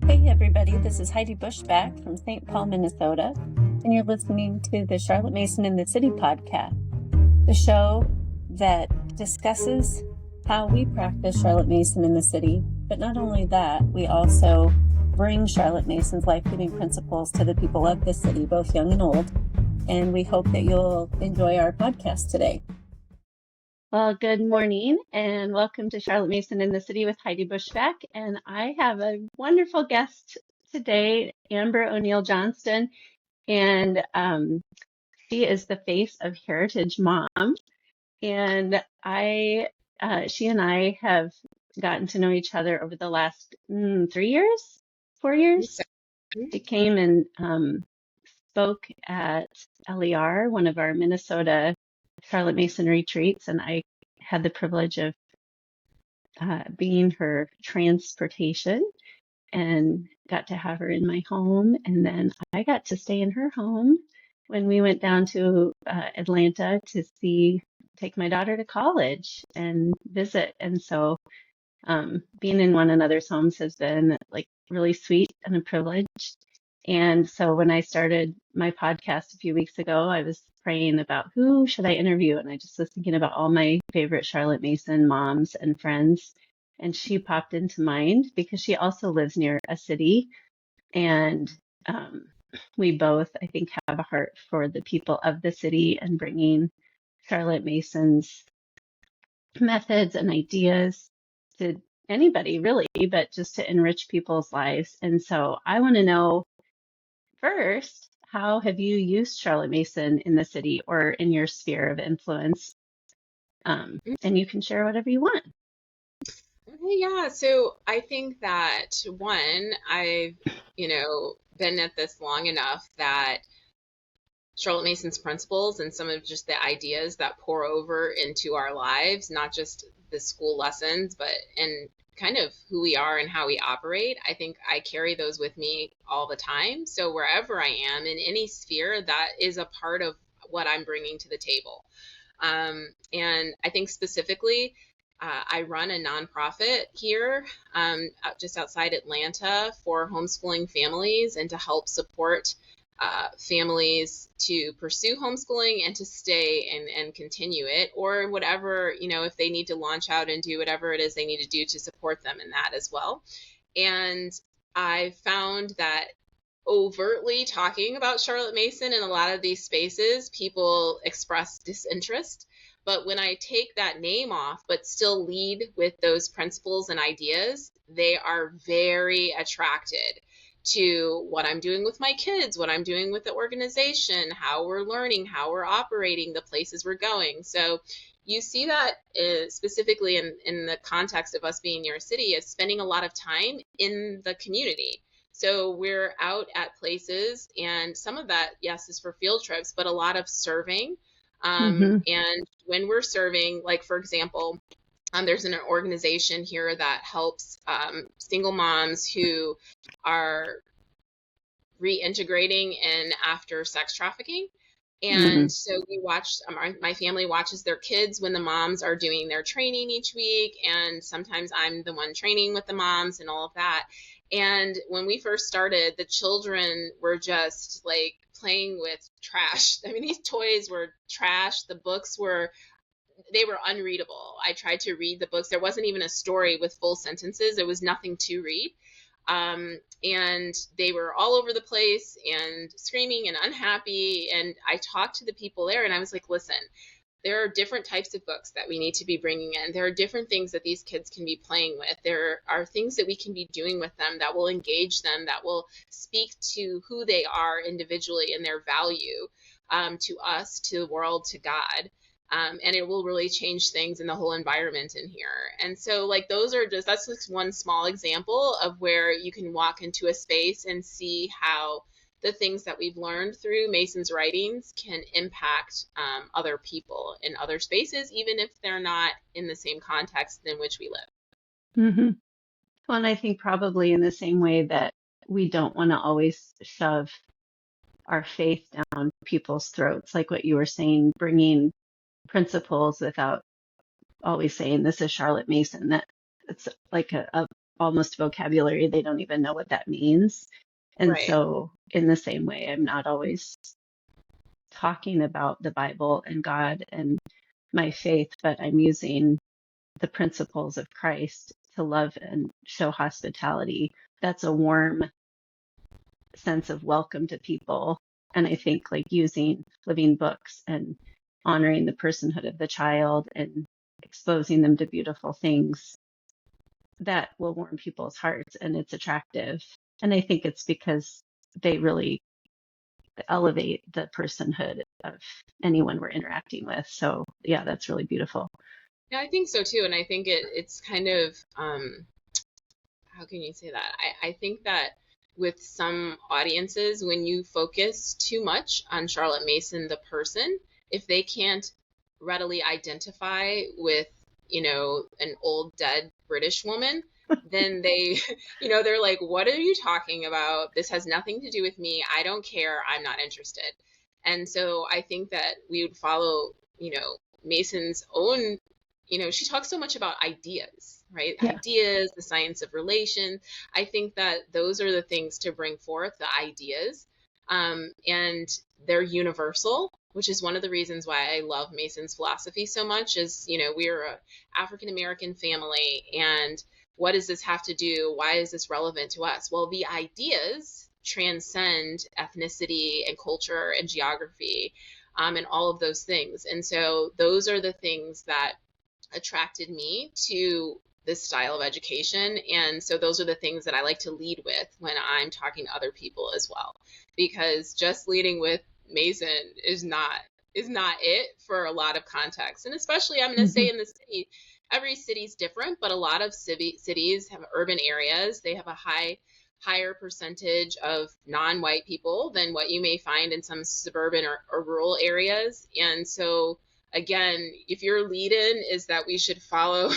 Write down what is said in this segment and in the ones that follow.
Hey everybody, this is Heidi Bushback from St. Paul, Minnesota, and you're listening to the Charlotte Mason in the City podcast, the show that discusses how we practice Charlotte Mason in the city. But not only that, we also bring Charlotte Mason's life-giving principles to the people of the city, both young and old, and we hope that you'll enjoy our podcast today. Well, good morning and welcome to Charlotte Mason in the City with Heidi Bushback. And I have a wonderful guest today, Amber O'Neal Johnston, and she is the face of Heritage Mom. And she and I have gotten to know each other over the last 4 years. She came and spoke at LER, one of our Minnesota Charlotte Mason retreats, and I had the privilege of being her transportation and got to have her in my home. And then I got to stay in her home when we went down to Atlanta to take my daughter to college and visit. And so being in one another's homes has been like really sweet and a privilege. And so when I started my podcast a few weeks ago, I was praying about who should I interview? And I just was thinking about all my favorite Charlotte Mason moms and friends. And she popped into mind because she also lives near a city. And we both, I think, have a heart for the people of the city and bringing Charlotte Mason's methods and ideas to anybody, really, but just to enrich people's lives. And so I want to know, first, how have you used Charlotte Mason in the city or in your sphere of influence? And you can share whatever you want. Okay, yeah. So I think that one, I've, been at this long enough that Charlotte Mason's principles and some of just the ideas that pour over into our lives, not just the school lessons, but in kind of who we are and how we operate. I think I carry those with me all the time. So wherever I am in any sphere, that is a part of what I'm bringing to the table. And I think specifically, I run a nonprofit here just outside Atlanta for homeschooling families and to help support families to pursue homeschooling and to stay and continue it, or whatever, if they need to launch out and do whatever it is they need to do to support them in that as well. And I found that overtly talking about Charlotte Mason in a lot of these spaces, people express disinterest. But when I take that name off, but still lead with those principles and ideas, they are very attracted to what I'm doing with my kids, what I'm doing with the organization, how we're learning, how we're operating, the places we're going. So you see that specifically in the context of us being near a city, is spending a lot of time in the community. So we're out at places, and some of that, yes, is for field trips, but a lot of serving. And when we're serving, like, for example, there's an organization here that helps single moms who are reintegrating in after sex trafficking. And so we watch, my family watches their kids when the moms are doing their training each week. And sometimes I'm the one training with the moms and all of that. And when we first started, the children were just like playing with trash. I mean, these toys were trash. The books they were unreadable. I tried to read the books. There wasn't even a story with full sentences. There was nothing to read. And they were all over the place and screaming and unhappy. And I talked to the people there and I was like, listen, there are different types of books that we need to be bringing in. There are different things that these kids can be playing with. There are things that we can be doing with them that will engage them, that will speak to who they are individually and their value to us, to the world, to God. And it will really change things in the whole environment in here. And so like that's just one small example of where you can walk into a space and see how the things that we've learned through Mason's writings can impact other people in other spaces, even if they're not in the same context in which we live. Well, and I think probably in the same way that we don't want to always shove our faith down people's throats, like what you were saying, bringing principles without always saying this is Charlotte Mason. That it's like a almost vocabulary. They don't even know what that means. And Right. so in the same way, I'm not always talking about the Bible and God and my faith, but I'm using the principles of Christ to love and show hospitality. That's a warm sense of welcome to people. And I think like using living books and honoring the personhood of the child and exposing them to beautiful things, that will warm people's hearts and it's attractive. And I think it's because they really elevate the personhood of anyone we're interacting with. So yeah, that's really beautiful. Yeah, I think so too. And I think it's kind of, how can you say that? I think that with some audiences, when you focus too much on Charlotte Mason, the person, if they can't readily identify with, an old dead British woman, then they, they're like, what are you talking about? This has nothing to do with me. I don't care. I'm not interested. And so I think that we would follow, Mason's own, she talks so much about ideas, right? Yeah. Ideas, the science of relation. I think that those are the things to bring forth, the ideas. And they're universal, which is one of the reasons why I love Mason's philosophy so much is, we're a African American family, and what does this have to do? Why is this relevant to us? Well, the ideas transcend ethnicity and culture and geography, and all of those things. And so those are the things that attracted me to this style of education. And so those are the things that I like to lead with when I'm talking to other people as well, because just leading with Mason is not it for a lot of context. And especially I'm going to say in the city, every city's different, but a lot of cities have urban areas. They have a higher percentage of non-white people than what you may find in some suburban or rural areas. And so again, if your lead-in is that we should follow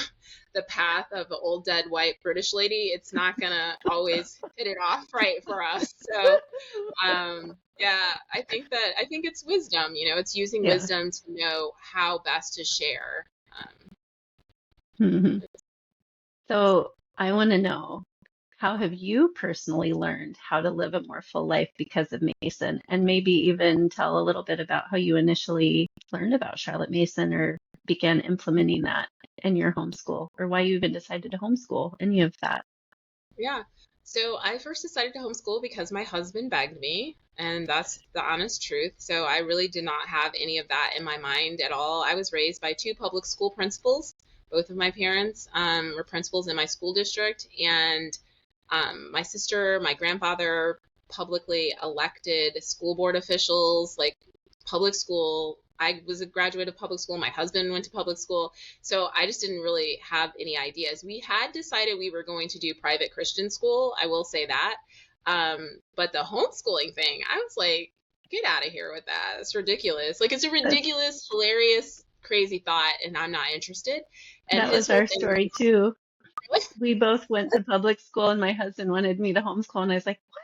the path of an old dead white British lady, it's not gonna always hit it off right for us. So yeah, I think it's wisdom, it's using Yeah. wisdom to know how best to share. So I want to know, how have you personally learned how to live a more full life because of Mason? And maybe even tell a little bit about how you initially learned about Charlotte Mason or began implementing that in your homeschool, or why you even decided to homeschool, any of that. Yeah. So I first decided to homeschool because my husband begged me, and that's the honest truth. So I really did not have any of that in my mind at all. I was raised by two public school principals. Both of my parents were principals in my school district, and my sister, my grandfather, publicly elected school board officials, like public school. I was a graduate of public school. My husband went to public school. So I just didn't really have any ideas. We had decided we were going to do private Christian school. I will say that. But the homeschooling thing, I was like, get out of here with that. It's ridiculous. Like, it's a ridiculous, hilarious, crazy thought, and I'm not interested. And that was our story too. We both went to public school and my husband wanted me to homeschool and I was like, what?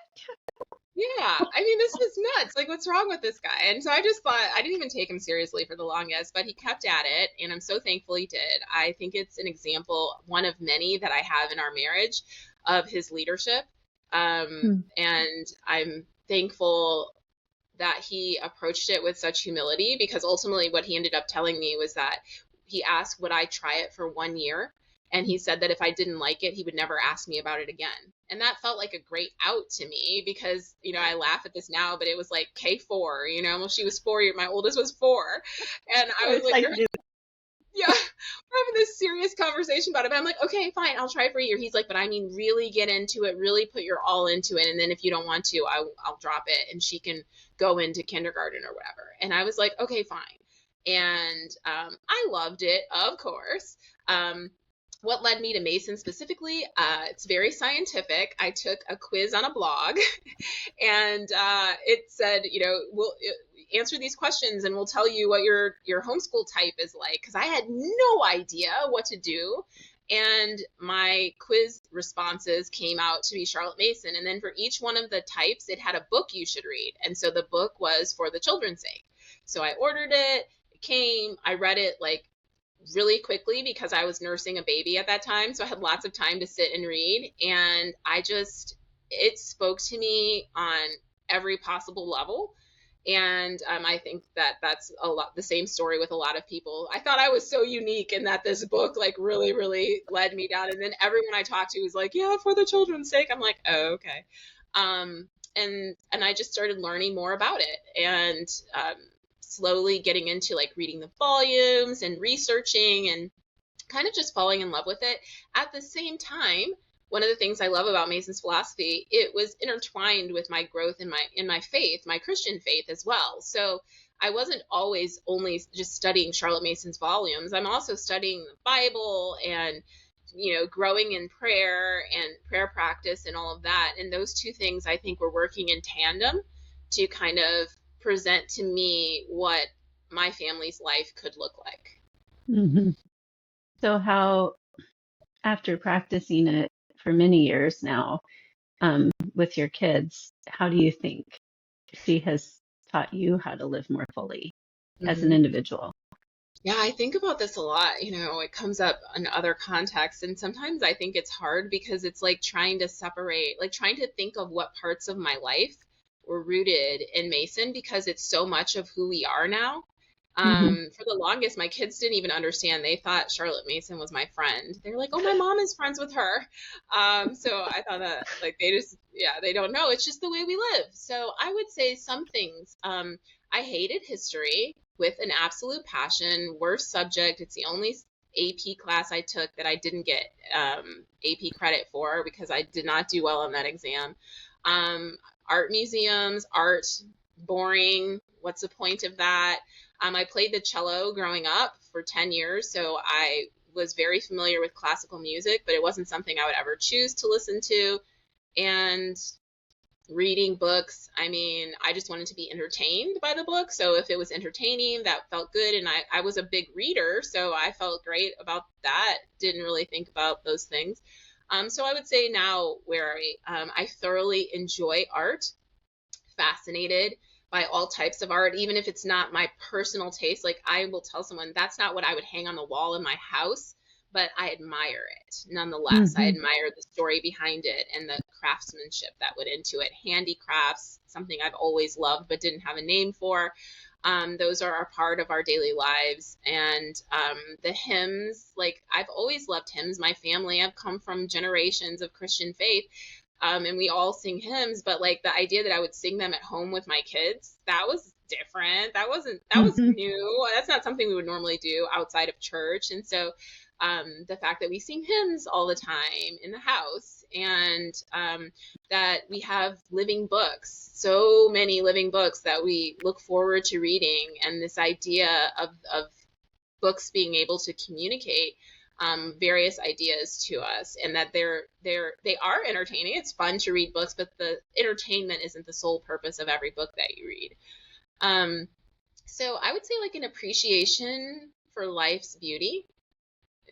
Yeah, I mean, this is nuts. Like, what's wrong with this guy? And so I just thought, I didn't even take him seriously for the longest, but he kept at it, and I'm so thankful he did. I think it's an example, one of many that I have in our marriage, of his leadership. And I'm thankful that he approached it with such humility, because ultimately what he ended up telling me was that he asked, would I try it for 1 year? And he said that if I didn't like it, he would never ask me about it again. And that felt like a great out to me because, I laugh at this now, but it was like K4, well, she was 4 years, my oldest was 4. And I was like, yeah, we're having this serious conversation about it. But I'm like, okay, fine, I'll try for a year. He's like, but I mean, really get into it, really put your all into it. And then if you don't want to, I'll drop it and she can go into kindergarten or whatever. And I was like, okay, fine. And I loved it, of course. What led me to Mason specifically? It's very scientific. I took a quiz on a blog and it said, we'll answer these questions and we'll tell you what your homeschool type is like. Because I had no idea what to do. And my quiz responses came out to be Charlotte Mason. And then for each one of the types, it had a book you should read. And so the book was For the Children's Sake. So I ordered it. It came. I read it like really quickly because I was nursing a baby at that time. So I had lots of time to sit and read. And it spoke to me on every possible level. And I think that that's a lot the same story with a lot of people. I thought I was so unique in that this book like really, really led me down. And then everyone I talked to was like, yeah, for the children's sake. I'm like, oh, okay. And I just started learning more about it and slowly getting into like reading the volumes and researching and kind of just falling in love with it. At the same time, one of the things I love about Mason's philosophy, it was intertwined with my growth in my faith, my Christian faith as well. So I wasn't always only just studying Charlotte Mason's volumes. I'm also studying the Bible and growing in prayer and prayer practice and all of that. And those two things I think were working in tandem to kind of present to me what my family's life could look like. Mm-hmm. So how, after practicing it for many years now, with your kids, how do you think she has taught you how to live more fully as an individual? Yeah, I think about this a lot. It comes up in other contexts. And sometimes I think it's hard because it's like trying to separate, like trying to think of what parts of my life were rooted in Mason because it's so much of who we are now. For the longest, my kids didn't even understand. They thought Charlotte Mason was my friend. They were like, oh, my mom is friends with her. So I thought that like they don't know. It's just the way we live. So I would say some things. I hated history with an absolute passion, worst subject. It's the only AP class I took that I didn't get AP credit for because I did not do well on that exam. Art museums, art, boring. What's the point of that? I played the cello growing up for 10 years, so I was very familiar with classical music, but it wasn't something I would ever choose to listen to. And reading books, I mean, I just wanted to be entertained by the book. So if it was entertaining, that felt good. And I was a big reader, so I felt great about that. Didn't really think about those things. So I would say now where I thoroughly enjoy art, fascinated by all types of art, even if it's not my personal taste. Like I will tell someone that's not what I would hang on the wall in my house, but I admire it nonetheless. I admire the story behind it and the craftsmanship that went into it. Handicrafts, something I've always loved but didn't have a name for. Those are a part of our daily lives. And the hymns, like I've always loved hymns. My family, I've come from generations of Christian faith. And we all sing hymns, but like the idea that I would sing them at home with my kids, that was different. That was new. That's not something we would normally do outside of church. And so the fact that we sing hymns all the time in the house and that we have living books, so many living books that we look forward to reading, and this idea of books being able to communicate various ideas to us, and that they are entertaining. It's fun to read books, but the entertainment isn't the sole purpose of every book that you read. So I would say like an appreciation for life's beauty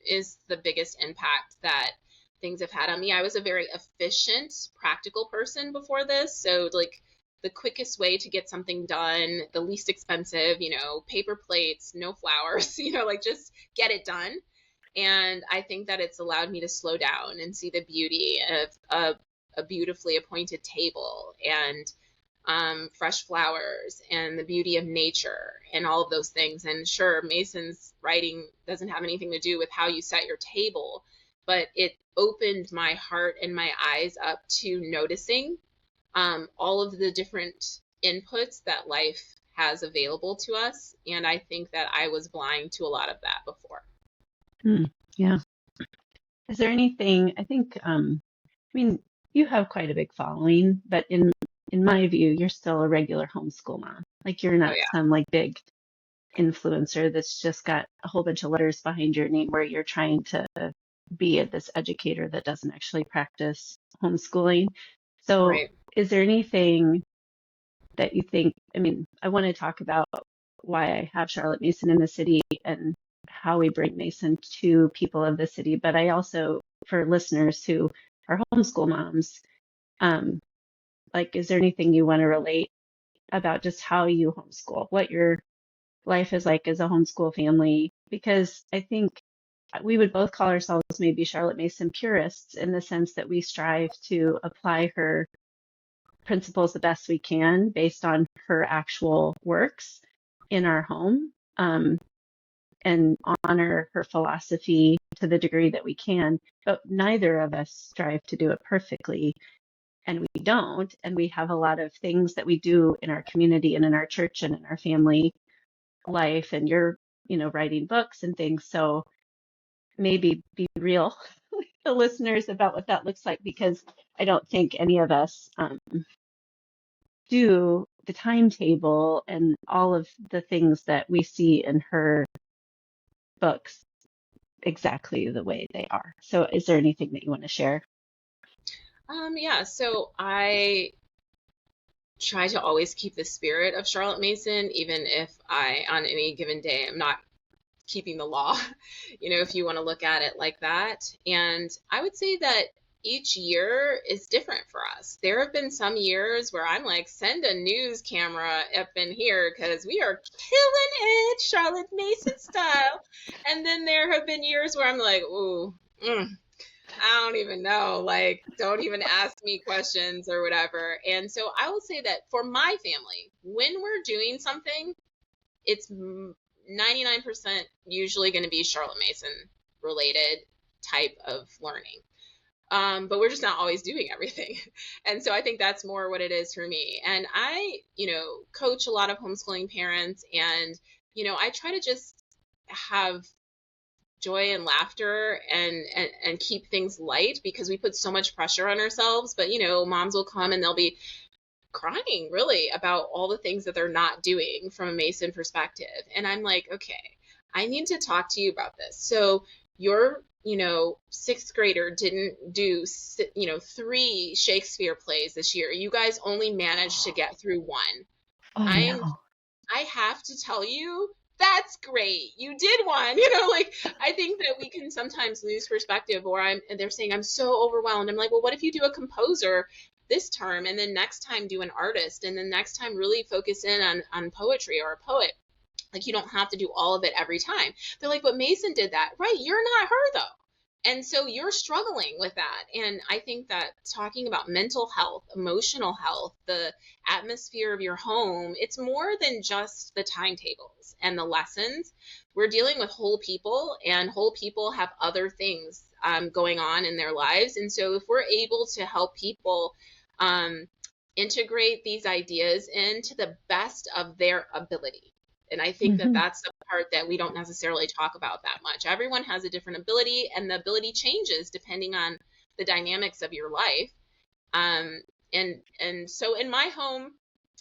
is the biggest impact that things have had on me. I was a very efficient, practical person before this. So like the quickest way to get something done, the least expensive, paper plates, no flowers, like just get it done. And I think that it's allowed me to slow down and see the beauty of a beautifully appointed table and fresh flowers and the beauty of nature and all of those things. And sure, Mason's writing doesn't have anything to do with how you set your table, but it opened my heart and my eyes up to noticing all of the different inputs that life has available to us. And I think that I was blind to a lot of that before. Yeah. Is there anything, I think, I mean, you have quite a big following, but in my view, you're still a regular homeschool mom. Like you're not some like big influencer that's just got a whole bunch of letters behind your name where you're trying to be this educator that doesn't actually practice homeschooling. So is there anything that you think, I mean, I want to talk about why I have Charlotte Mason in the city and how we bring Mason to people of the city. But I also, for listeners who are homeschool moms, like, is there anything you want to relate about just how you homeschool, what your life is like as a homeschool family, because I think we would both call ourselves maybe Charlotte Mason purists in the sense that we strive to apply her principles the best we can based on her actual works in our home, and honor her philosophy to the degree that we can. But neither of us strive to do it perfectly, and we don't. And we have a lot of things that we do in our community and in our church and in our family life. And you're, writing books and things. So maybe be real with the listeners about what that looks like, because I don't think any of us do the timetable and all of the things that we see in her books exactly the way they are. So is there anything that you want to share? Yeah, so I try to always keep the spirit of Charlotte Mason, even if I, on any given day, am not keeping the law, if you want to look at it like that. And I would say that each year is different for us. There have been some years where I'm like, send a news camera up in here because we are killing it, Charlotte Mason style. And then there have been years where I'm like, ooh, I don't even know, like, don't even ask me questions or whatever. And so I will say that for my family, when we're doing something, it's 99% usually going to be Charlotte Mason related type of learning. But we're just not always doing everything. And so I think that's more what it is for me. And I, coach a lot of homeschooling parents, and, I try to just have joy and laughter and keep things light, because we put so much pressure on ourselves. But, moms will come and they'll be crying really about all the things that they're not doing from a Mason perspective. And I'm like, okay, I need to talk to you about this. So your, sixth grader didn't do, 3 Shakespeare plays this year. You guys only managed to get through one. Oh, no. I have to tell you, that's great. You did one, like, I think that we can sometimes lose perspective, and they're saying, I'm so overwhelmed. I'm like, well, what if you do a composer this term, and then next time do an artist, and then next time really focus in on poetry or a poet? Like, you don't have to do all of it every time. They're like, but Mason did that. Right. You're not her though. And so you're struggling with that. And I think that talking about mental health, emotional health, the atmosphere of your home, it's more than just the timetables and the lessons. We're dealing with whole people, and whole people have other things going on in their lives. And so if we're able to help people integrate these ideas into the best of their ability. And I think that that's the part that we don't necessarily talk about that much. Everyone has a different ability, and the ability changes depending on the dynamics of your life. And so in my home,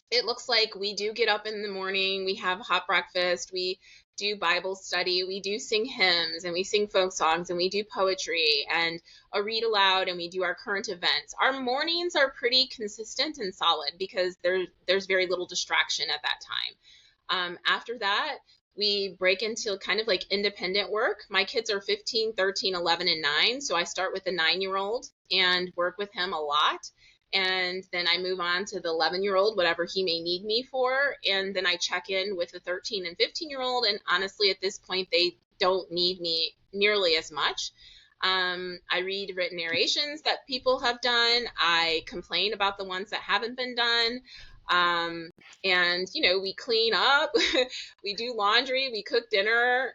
it looks like we do get up in the morning, we have hot breakfast, we do Bible study, we do sing hymns, and we sing folk songs, and we do poetry and a read aloud, and we do our current events. Our mornings are pretty consistent and solid because there's very little distraction at that time. After that, we break into kind of like independent work. My kids are 15, 13, 11, and 9. So I start with the 9-year-old and work with him a lot. And then I move on to the 11-year-old, whatever he may need me for. And then I check in with the 13 and 15-year-old. And honestly, at this point, they don't need me nearly as much. I read written narrations that people have done. I complain about the ones that haven't been done. And, we clean up, we do laundry, we cook dinner,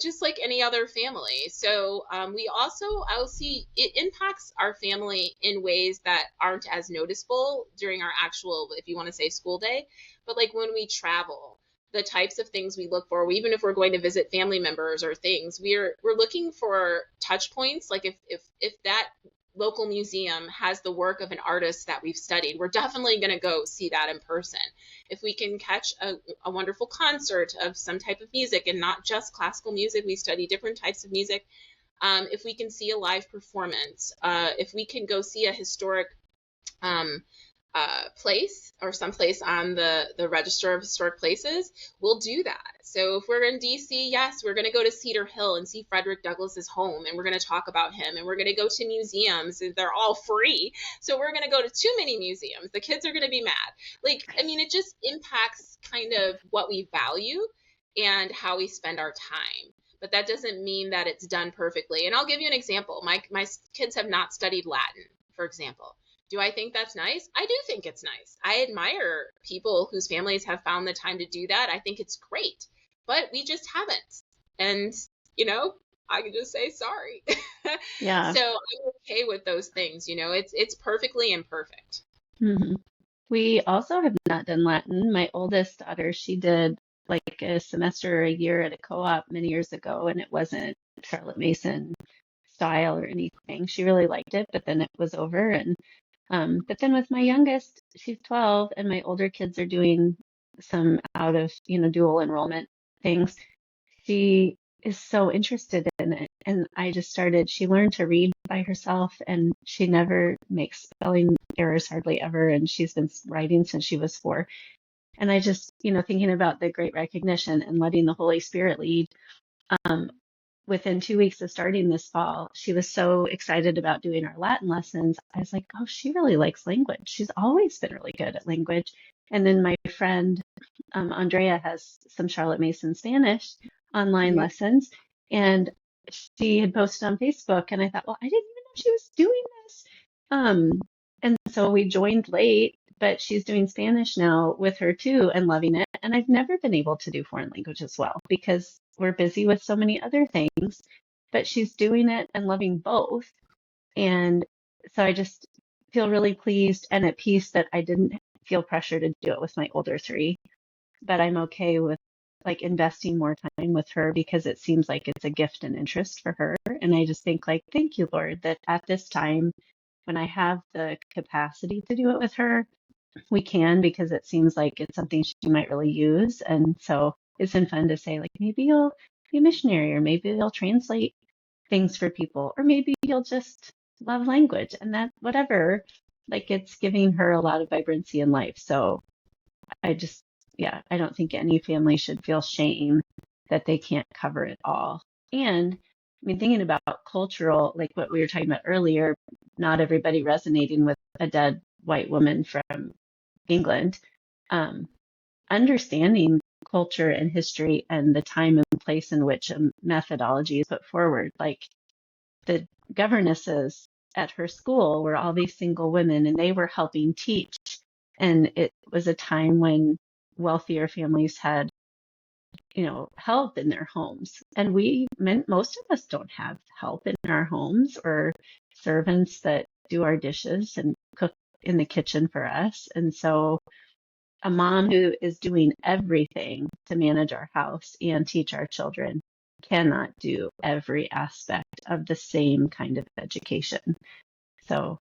just like any other family. So I'll see it impacts our family in ways that aren't as noticeable during our actual, if you want to say, school day. But like when we travel, the types of things we look for, even if we're going to visit family members or things, we're looking for touch points. Like if that local museum has the work of an artist that we've studied, we're definitely going to go see that in person. If we can catch a wonderful concert of some type of music, and not just classical music, we study different types of music. If we can see a live performance, if we can go see a historic place or someplace on the Register of Historic Places, we'll do that. So if we're in DC, yes, we're going to go to Cedar Hill and see Frederick Douglass's home, and we're going to talk about him, and we're going to go to museums, and they're all free. So we're going to go to too many museums. The kids are going to be mad. It just impacts kind of what we value and how we spend our time. but that doesn't mean that it's done perfectly. And I'll give you an example. My kids have not studied Latin, for example. Do I think that's nice? I do think it's nice. I admire people whose families have found the time to do that. I think it's great, but we just haven't. And, I can just say sorry. Yeah. So I'm okay with those things. It's perfectly imperfect. Hmm. We also have not done Latin. My oldest daughter, she did like a semester or a year at a co-op many years ago, and it wasn't Charlotte Mason style or anything. She really liked it, but then it was over. And but then with my youngest, she's 12, and my older kids are doing some out of, dual enrollment things. She is so interested in it. And she learned to read by herself, and she never makes spelling errors hardly ever. And she's been writing since she was 4. And I just, thinking about the great recognition and letting the Holy Spirit lead. Um, Within 2 weeks of starting this fall, she was so excited about doing our Latin lessons. I was like, oh, she really likes language. She's always been really good at language. And then my friend Andrea has some Charlotte Mason Spanish online lessons, and she had posted on Facebook, and I thought, well, I didn't even know she was doing this. And so we joined late, but she's doing Spanish now with her too and loving it. And I've never been able to do foreign language as well because we're busy with so many other things, but she's doing it and loving both. And so I just feel really pleased and at peace that I didn't feel pressure to do it with my older 3, but I'm okay with like investing more time with her because it seems like it's a gift and interest for her. And I just think like, thank you, Lord, that at this time when I have the capacity to do it with her, we can, because it seems like it's something she might really use. And so it's been fun to say, like, maybe you'll be a missionary, or maybe you'll translate things for people, or maybe you'll just love language, and that whatever, like it's giving her a lot of vibrancy in life. So I don't think any family should feel shame that they can't cover it all. And I mean, thinking about cultural, like what we were talking about earlier, not everybody resonating with a dead white woman from England, understanding culture and history and the time and place in which a methodology is put forward. Like the governesses at her school were all these single women, and they were helping teach. And it was a time when wealthier families had, help in their homes. And most of us don't have help in our homes, or servants that do our dishes and cook in the kitchen for us. And so a mom who is doing everything to manage our house and teach our children cannot do every aspect of the same kind of education. So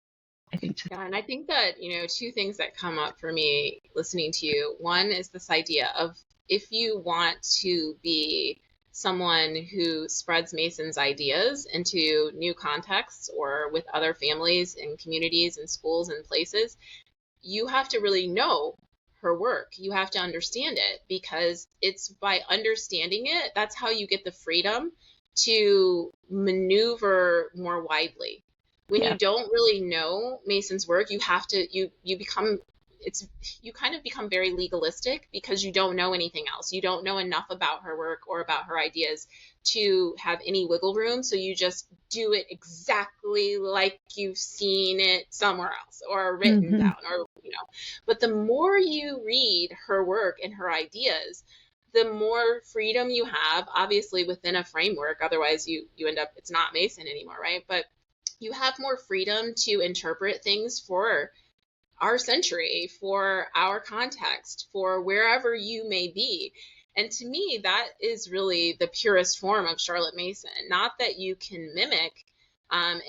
I think Yeah, and I think that, 2 things that come up for me listening to you. One is this idea of, if you want to be someone who spreads Mason's ideas into new contexts or with other families and communities and schools and places, you have to really know her work. You have to understand it, because it's by understanding it, that's how you get the freedom to maneuver more widely. When you don't really know Mason's work, you have to, you kind of become very legalistic because you don't know anything else. You don't know enough about her work or about her ideas to have any wiggle room. So you just do it exactly like you've seen it somewhere else or written down, or, but the more you read her work and her ideas, the more freedom you have, obviously within a framework. Otherwise you end up, it's not Mason anymore, right? But you have more freedom to interpret things for our century, for our context, for wherever you may be. And to me, that is really the purest form of Charlotte Mason. Not that you can mimic and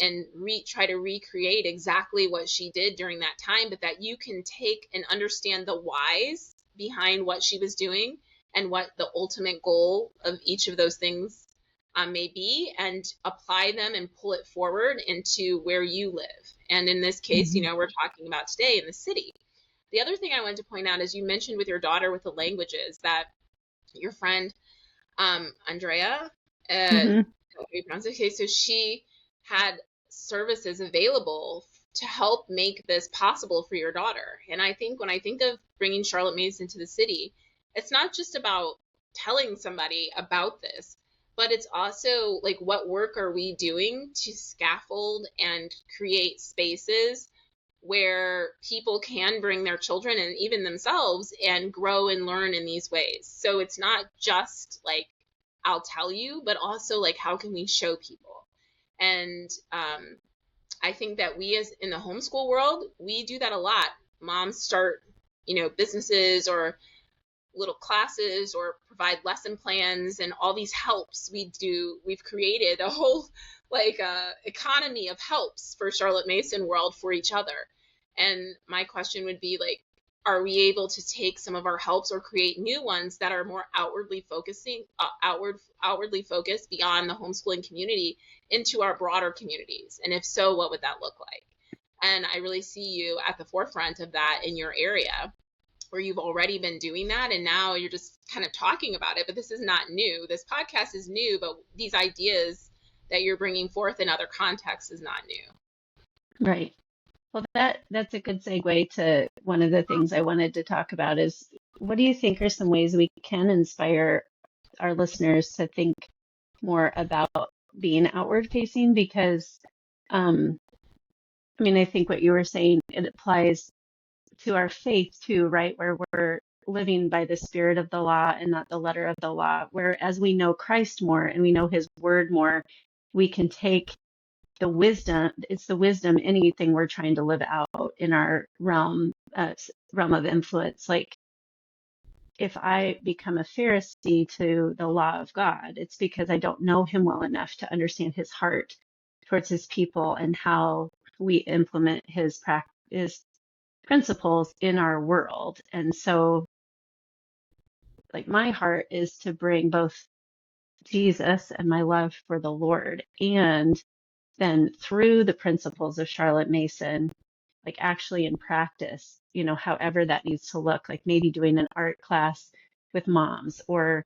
try to recreate exactly what she did during that time, but that you can take and understand the whys behind what she was doing and what the ultimate goal of each of those things may be, and apply them and pull it forward into where you live. And in this case, we're talking about today in the city. The other thing I wanted to point out is, you mentioned with your daughter with the languages, that your friend Andrea, okay, so she had services available to help make this possible for your daughter. And I think when I think of bringing Charlotte Mason to the city, it's not just about telling somebody about this, but it's also like, what work are we doing to scaffold and create spaces where people can bring their children and even themselves and grow and learn in these ways. So it's not just like, I'll tell you, but also like, how can we show people? And I think that we, as in the homeschool world, we do that a lot. Moms start, businesses or little classes or provide lesson plans and all these helps we do. We've created a whole like economy of helps for Charlotte Mason world for each other. And my question would be like, are we able to take some of our helps or create new ones that are more outwardly focused beyond the homeschooling community into our broader communities? And if so, what would that look like? And I really see you at the forefront of that in your area, where you've already been doing that and now you're just kind of talking about it. But this is not new. This podcast is new, but these ideas that you're bringing forth in other contexts is not new. Right. Well, that's a good segue to one of the things I wanted to talk about is, what do you think are some ways we can inspire our listeners to think more about being outward facing? Because, I think what you were saying, it applies to our faith too, right? Where we're living by the spirit of the law and not the letter of the law, where as we know Christ more and we know his word more, we can take the wisdom, it's the wisdom, anything we're trying to live out in our realm of influence. Like, if I become a Pharisee to the law of God, it's because I don't know him well enough to understand his heart towards his people and how we implement his principles in our world. And so, like, my heart is to bring both Jesus and my love for the Lord, and then through the principles of Charlotte Mason, like actually in practice, however that needs to look, like maybe doing an art class with moms, or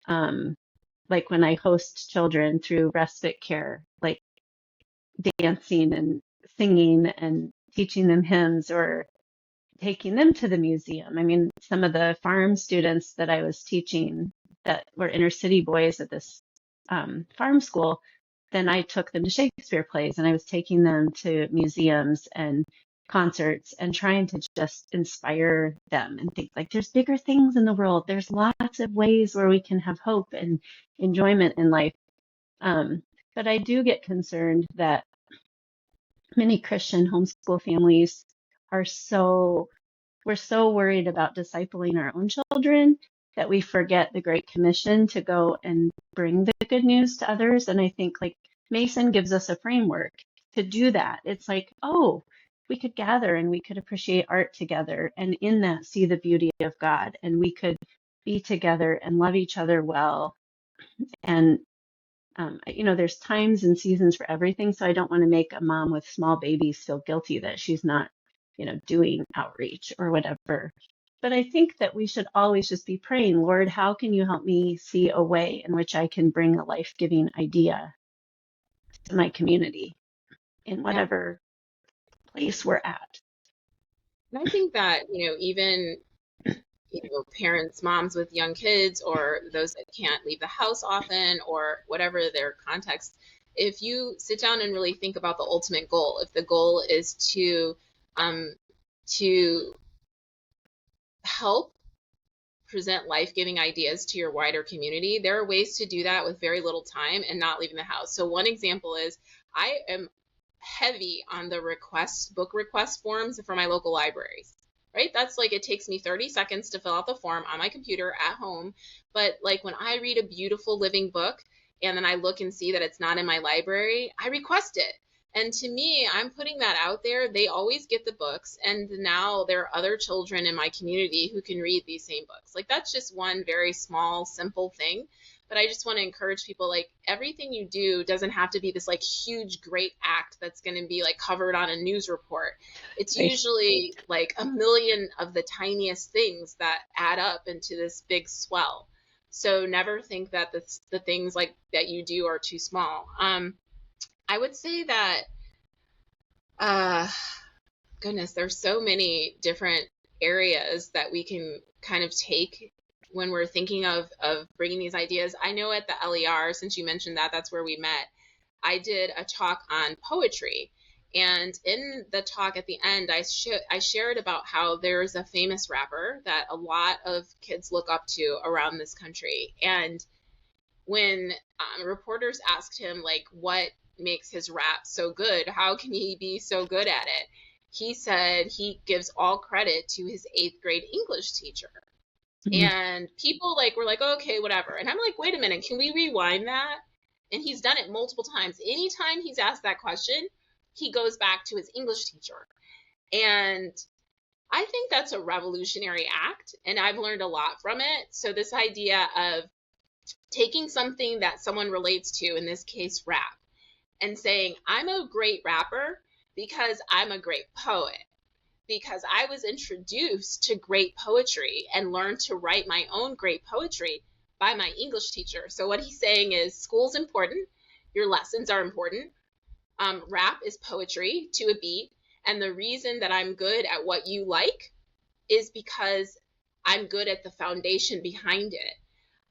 like when I host children through respite care, like dancing and singing and teaching them hymns, or taking them to the museum. I mean, some of the farm students that I was teaching that were inner city boys at this farm school, then I took them to Shakespeare plays, and I was taking them to museums and concerts and trying to just inspire them and think like, there's bigger things in the world. There's lots of ways where we can have hope and enjoyment in life. But I do get concerned that many Christian homeschool families we're so worried about discipling our own children that we forget the Great Commission to go and bring the good news to others. And I think like Mason gives us a framework to do that. It's like, oh, we could gather and we could appreciate art together, and in that see the beauty of God, and we could be together and love each other well. And there's times and seasons for everything. So I don't want to make a mom with small babies feel guilty that she's not, doing outreach or whatever. But I think that we should always just be praying, Lord, how can you help me see a way in which I can bring a life-giving idea to my community in whatever place we're at? And I think that, even parents, moms with young kids, or those that can't leave the house often, or whatever their context, if you sit down and really think about the ultimate goal, if the goal is to help present life-giving ideas to your wider community, there are ways to do that with very little time and not leaving the house. So one example is, I am heavy on the book request forms for my local libraries. Right? That's like, it takes me 30 seconds to fill out the form on my computer at home. But like, when I read a beautiful living book and then I look and see that it's not in my library, I request it. And to me, I'm putting that out there. They always get the books. And now there are other children in my community who can read these same books. Like, that's just one very small, simple thing. But I just want to encourage people, like, everything you do doesn't have to be this like huge, great act that's going to be like covered on a news report. It's usually like a million of the tiniest things that add up into this big swell. So never think that the things like that you do are too small. I would say that, goodness, there's so many different areas that we can kind of take when we're thinking of bringing these ideas. I know at the LER, since you mentioned that, that's where we met, I did a talk on poetry. And in the talk at the end, I shared about how there's a famous rapper that a lot of kids look up to around this country. And when reporters asked him, like, what makes his rap so good, how can he be so good at it, he said he gives all credit to his 8th grade English teacher. Mm-hmm. And people were like, okay, whatever. And I'm like, wait a minute, can we rewind that? And he's done it multiple times. Anytime he's asked that question, he goes back to his English teacher. And I think that's a revolutionary act, and I've learned a lot from it. So this idea of taking something that someone relates to, in this case, rap, and saying, I'm a great rapper because I'm a great poet, because I was introduced to great poetry and learned to write my own great poetry by my English teacher. So what he's saying is, school's important, your lessons are important. Rap is poetry to a beat. And the reason that I'm good at what you like is because I'm good at the foundation behind it.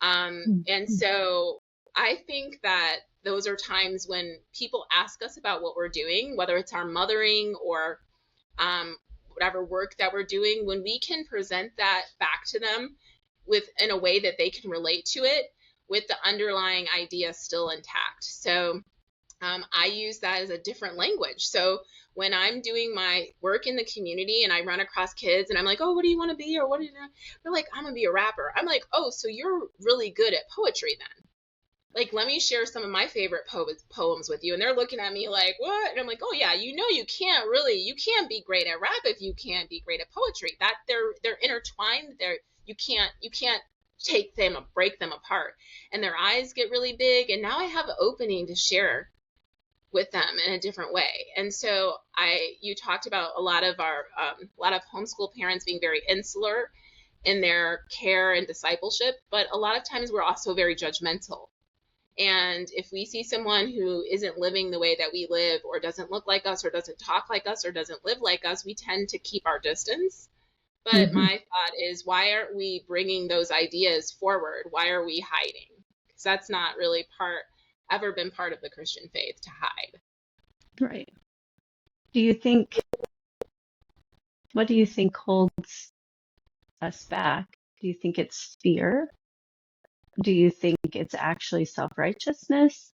And so I think that those are times when people ask us about what we're doing, whether it's our mothering or whatever work that we're doing, when we can present that back to them in a way that they can relate to it with the underlying idea still intact. So I use that as a different language. So when I'm doing my work in the community and I run across kids and I'm like, oh, what do you want to be? Or what do you know? They're like, I'm going to be a rapper. I'm like, oh, so you're really good at poetry then. Like, let me share some of my favorite poems with you. And they're looking at me like, what? And I'm like, oh yeah, you can't be great at rap if you can't be great at poetry. That they're intertwined. You can't break them apart. And their eyes get really big. And now I have an opening to share with them in a different way. And so you talked about a lot of homeschool parents being very insular in their care and discipleship, but a lot of times we're also very judgmental. And if we see someone who isn't living the way that we live, or doesn't look like us, or doesn't talk like us, or doesn't live like us, we tend to keep our distance. But my thought is, why aren't we bringing those ideas forward? Why are we hiding? Because that's not really ever been part of the Christian faith, to hide. Right. What do you think holds us back? Do you think it's fear? Do you think it's actually self-righteousness?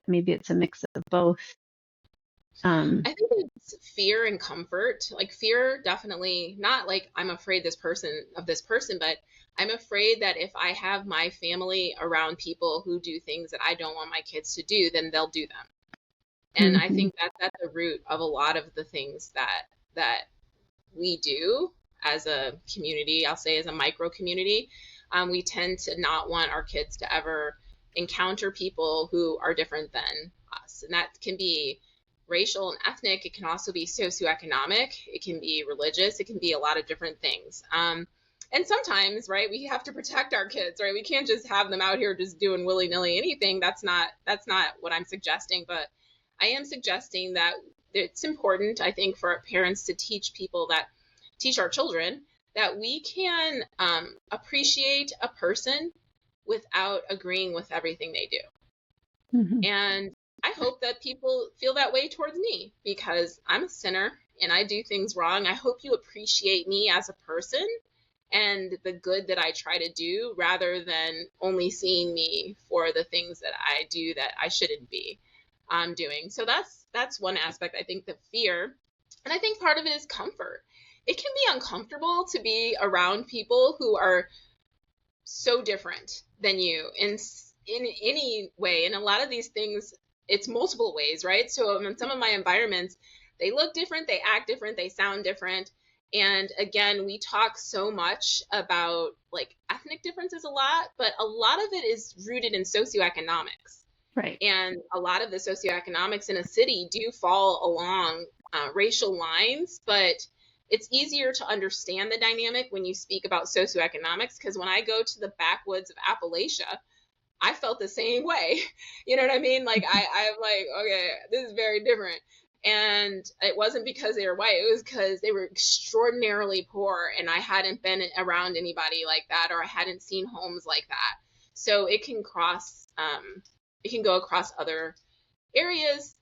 Maybe it's a mix of both? I think it's fear and comfort. Like, fear, definitely not like I'm afraid of this person, but I'm afraid that if I have my family around people who do things that I don't want my kids to do, then they'll do them. And I think that's at the root of a lot of the things that we do as a community. I'll say as a micro community, we tend to not want our kids to ever encounter people who are different than us. And that can be racial and ethnic. It can also be socioeconomic. It can be religious. It can be a lot of different things. And sometimes, right, we have to protect our kids, right? We can't just have them out here just doing willy-nilly anything. That's not what I'm suggesting. But I am suggesting that it's important, I think, for parents to teach our children that we can appreciate a person without agreeing with everything they do. And I hope that people feel that way towards me, because I'm a sinner and I do things wrong. I hope you appreciate me as a person and the good that I try to do, rather than only seeing me for the things that I do that I shouldn't be doing. So that's one aspect. I think the fear, and I think part of it is comfort. It can be uncomfortable to be around people who are so different than you in any way. And a lot of these things, it's multiple ways, right? So in some of my environments, they look different, they act different, they sound different. And again, we talk so much about like ethnic differences a lot, but a lot of it is rooted in socioeconomics. Right. And a lot of the socioeconomics in a city do fall along racial lines, but it's easier to understand the dynamic when you speak about socioeconomics, because when I go to the backwoods of Appalachia, I felt the same way. You know what I mean? Like I'm like, okay, this is very different. And it wasn't because they were white, it was because they were extraordinarily poor, and I hadn't been around anybody like that, or I hadn't seen homes like that. So it can go across other areas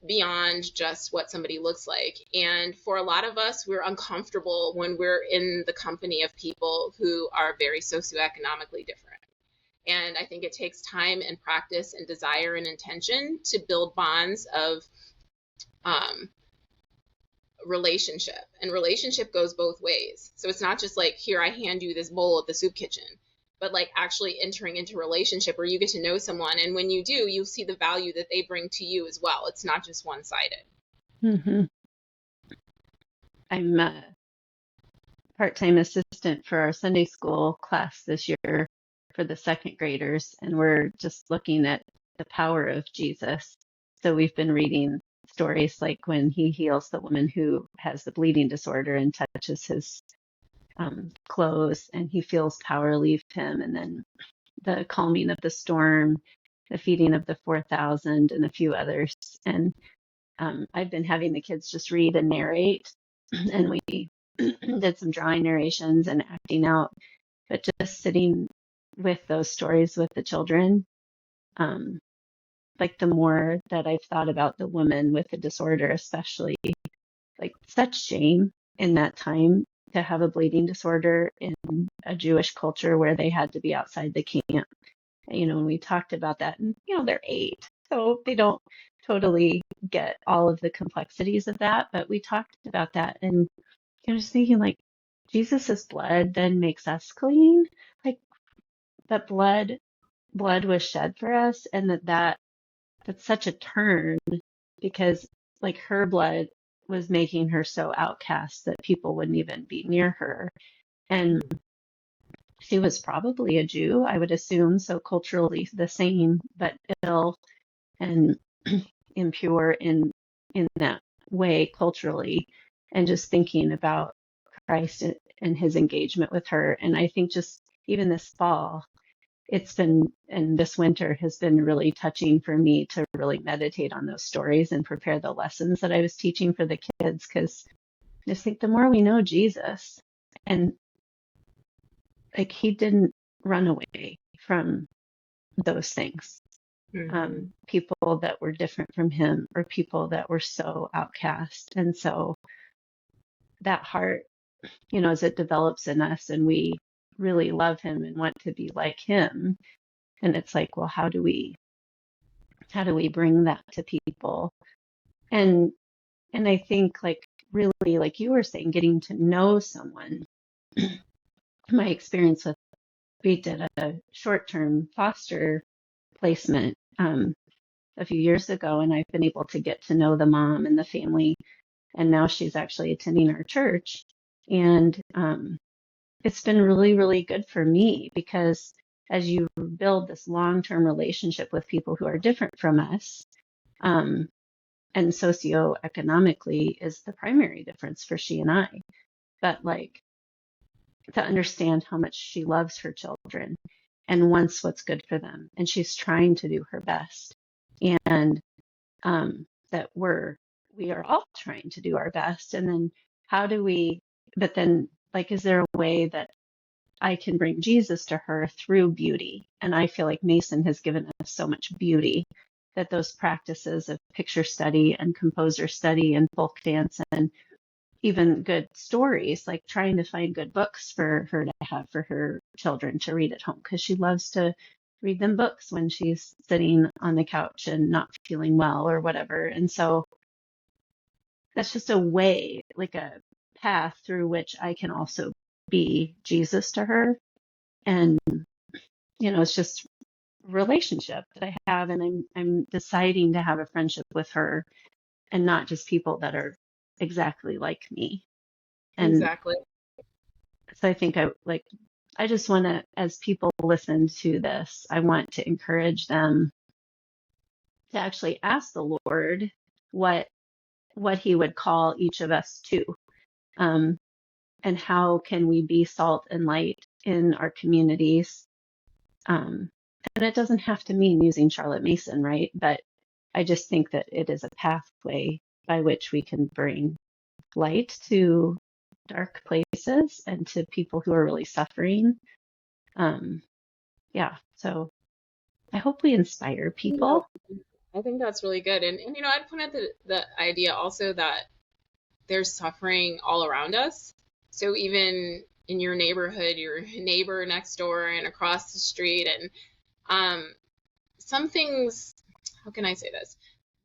beyond just what somebody looks like. And for a lot of us, we're uncomfortable when we're in the company of people who are very socioeconomically different. And I think it takes time and practice and desire and intention to build bonds of relationship. And relationship goes both ways. So it's not just like, here, I hand you this bowl at the soup kitchen, but like actually entering into relationship where you get to know someone. And when you do, you'll see the value that they bring to you as well. It's not just one-sided. Mm-hmm. I'm a part-time assistant for our Sunday school class this year for the second graders, and we're just looking at the power of Jesus. So we've been reading stories like when he heals the woman who has the bleeding disorder and touches his clothes, and he feels power leave him, and then the calming of the storm, the feeding of the 4,000, and a few others. And I've been having the kids just read and narrate, and we did some drawing narrations and acting out, but just sitting with those stories with the children. Like the more that I've thought about the woman with the disorder, especially, like such shame in that time to have a bleeding disorder in a Jewish culture where they had to be outside the camp. And we talked about that, and they're 8, so they don't totally get all of the complexities of that, but we talked about that, and I was thinking, like, Jesus's blood then makes us clean, like that blood was shed for us, and that's such a turn, because like her blood was making her so outcast that people wouldn't even be near her. And she was probably a Jew, I would assume, so culturally the same, but ill and impure in that way culturally. And just thinking about Christ and his engagement with her. And I think just even this fall, and this winter has been really touching for me to really meditate on those stories and prepare the lessons that I was teaching for the kids, because I just think the more we know Jesus, and like he didn't run away from those things. Mm-hmm. People that were different from him, or people that were so outcast. And so that heart, as it develops in us and we really love him and want to be like him, and it's like, well, how do we bring that to people? And I think, like, really, like you were saying, getting to know someone. My experience with, we did a short-term foster placement a few years ago, and I've been able to get to know the mom and the family, and now she's actually attending our church. And it's been really, really good for me, because as you build this long-term relationship with people who are different from us, and socioeconomically is the primary difference for she and I, but like to understand how much she loves her children and wants what's good for them, and she's trying to do her best, and that we are all trying to do our best. And then but then, like, is there a way that I can bring Jesus to her through beauty? And I feel like Mason has given us so much beauty, that those practices of picture study and composer study and folk dance, and even good stories, like trying to find good books for her to have for her children to read at home, because she loves to read them books when she's sitting on the couch and not feeling well or whatever. And so that's just a way, like a path through which I can also be Jesus to her. And it's just relationship that I have, and I'm deciding to have a friendship with her, and not just people that are exactly like me. And Exactly. so I think I just want to, as people listen to this, I want to encourage them to actually ask the Lord what he would call each of us to, and how can we be salt and light in our communities. And it doesn't have to mean using Charlotte Mason, right? But I just think that it is a pathway by which we can bring light to dark places and to people who are really suffering. Yeah, so I hope we inspire Yeah, people. I think that's really good. And I'd point out the idea also that there's suffering all around us. So even in your neighborhood, your neighbor next door and across the street, and some things, how can I say this?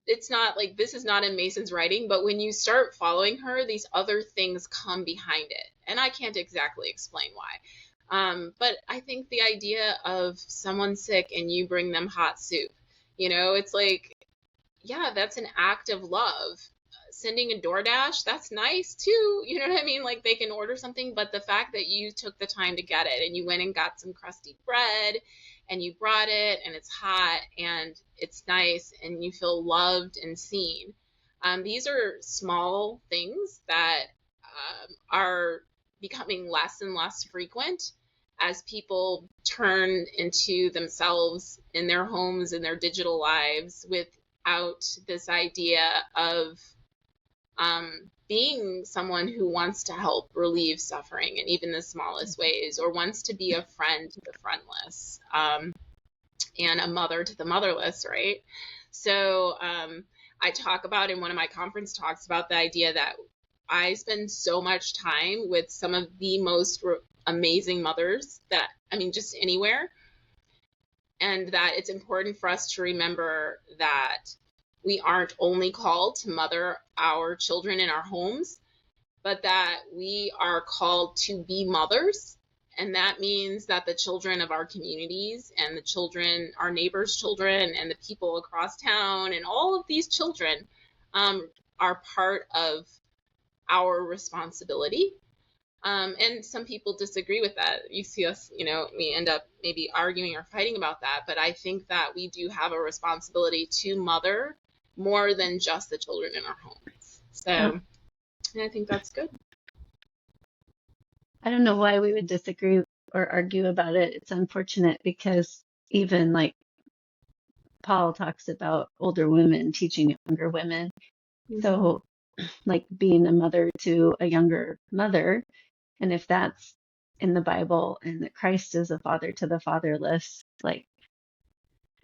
It's not like this is not in Mason's writing, but when you start following her, these other things come behind it. And I can't exactly explain why. But I think the idea of someone sick and you bring them hot soup, it's like, yeah, that's an act of love. Sending a DoorDash, that's nice too. You know what I mean? Like they can order something, but the fact that you took the time to get it and you went and got some crusty bread and you brought it and it's hot and it's nice and you feel loved and seen. These are small things that are becoming less and less frequent as people turn into themselves in their homes and their digital lives without this idea of being someone who wants to help relieve suffering in even the smallest ways, or wants to be a friend to the friendless, and a mother to the motherless, right? So I talk about in one of my conference talks about the idea that I spend so much time with some of the most amazing mothers that, I mean, just anywhere. And that it's important for us to remember that we aren't only called to mother our children in our homes, but that we are called to be mothers. And that means that the children of our communities and the children, our neighbors' children, and the people across town, and all of these children are part of our responsibility. And some people disagree with that. You see us, we end up maybe arguing or fighting about that. But I think that we do have a responsibility to mother more than just the children in our homes. So, and I think that's good. I don't know why we would disagree or argue about it. It's unfortunate because even like Paul talks about older women teaching younger women. Mm-hmm. So like being a mother to a younger mother, and if that's in the Bible and that Christ is a father to the fatherless, like,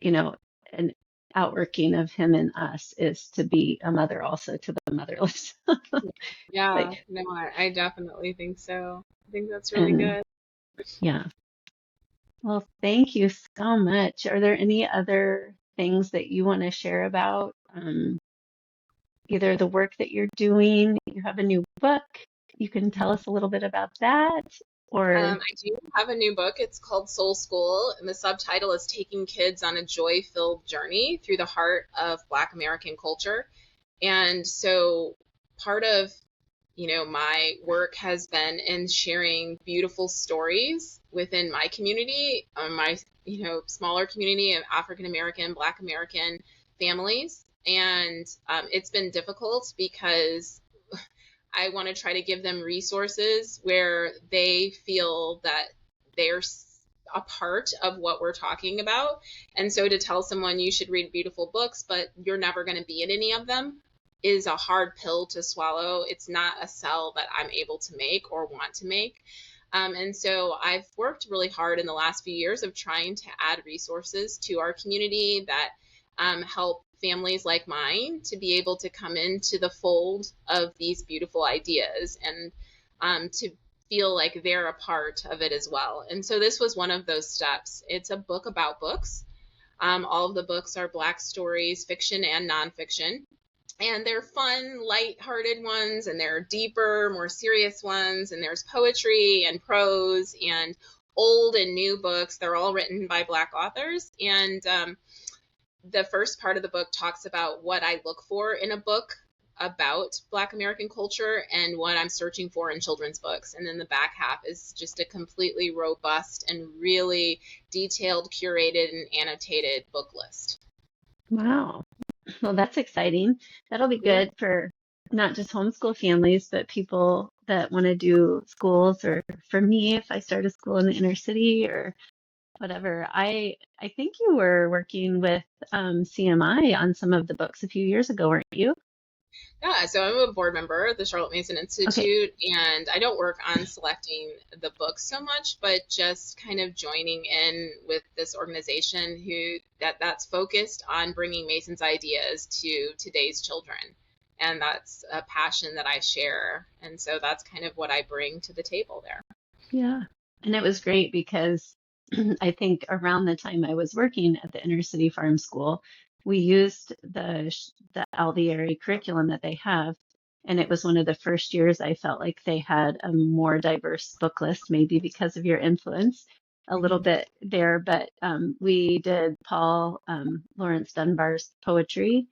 an outworking of him in us is to be a mother also to the motherless. Yeah, Like, no, I definitely think so. I think that's really and good. yeah. Well, thank you so much. Are there any other things that you want to share about either the work that you're doing? You have a new book. You can tell us a little bit about that, or I do have a new book. It's called Soul School, and the subtitle is Taking Kids on a Joy-Filled Journey Through the Heart of Black American Culture. And so part of, my work has been in sharing beautiful stories within my community, my, smaller community of African American, Black American families. And it's been difficult because I want to try to give them resources where they feel that they're a part of what we're talking about. And so to tell someone you should read beautiful books, but you're never going to be in any of them is a hard pill to swallow. It's not a sell that I'm able to make or want to make. And so I've worked really hard in the last few years of trying to add resources to our community that help families like mine to be able to come into the fold of these beautiful ideas and to feel like they're a part of it as well. And so this was one of those steps. It's a book about books. All of the books are Black stories, fiction and nonfiction. And they're fun, light-hearted ones, and there are deeper, more serious ones, and there's poetry and prose and old and new books. They're all written by Black authors. And the first part of the book talks about what I look for in a book about Black American culture and what I'm searching for in children's books. And then the back half is just a completely robust and really detailed, curated, and annotated book list. wow. Well, that's exciting. That'll be Yeah. good for not just homeschool families, but people that want to do schools, or for me, if I start a school in the inner city or whatever. I think you were working with CMI on some of the books a few years ago, weren't you? Yeah, so I'm a board member of the Charlotte Mason Okay. Institute, and I don't work on selecting the books so much, but just kind of joining in with this organization that's focused on bringing Mason's ideas to today's children. And that's a passion that I share. And so that's kind of what I bring to the table there. Yeah. And it was great because I think around the time I was working at the inner city farm school, we used the Alvieri curriculum that they have. And it was one of the first years I felt like they had a more diverse book list, maybe because of your influence a little Mhm. bit there. But we did Paul Lawrence Dunbar's poetry.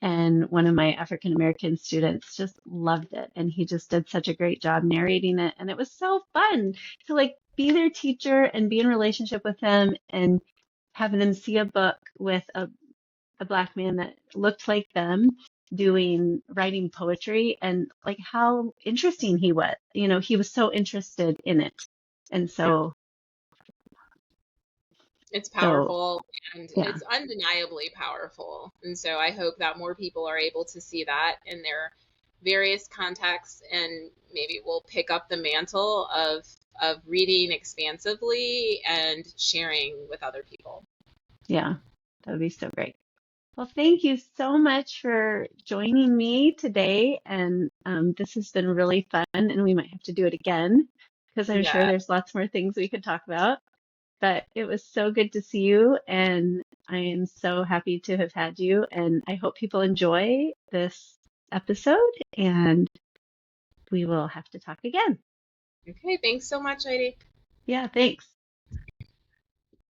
And one of my African American students just loved it. And he just did such a great job narrating it. And it was so fun to like be their teacher and be in relationship with them and having them see a book with a black man that looked like them writing poetry and like how interesting he was. You know, he was so interested in it. And It's so powerful and yeah, it's undeniably powerful. And so I hope that more people are able to see that in their various contexts and maybe will pick up the mantle of reading expansively and sharing with other people. yeah, that would be so great. Well, thank you so much for joining me today. And this has been really fun, and we might have to do it again because I'm sure Yeah. there's lots more things we could talk about. But it was so good to see you, and I am so happy to have had you. And I hope people enjoy this episode, and we will have to talk again. Okay, thanks so much, Heidi. Yeah, thanks.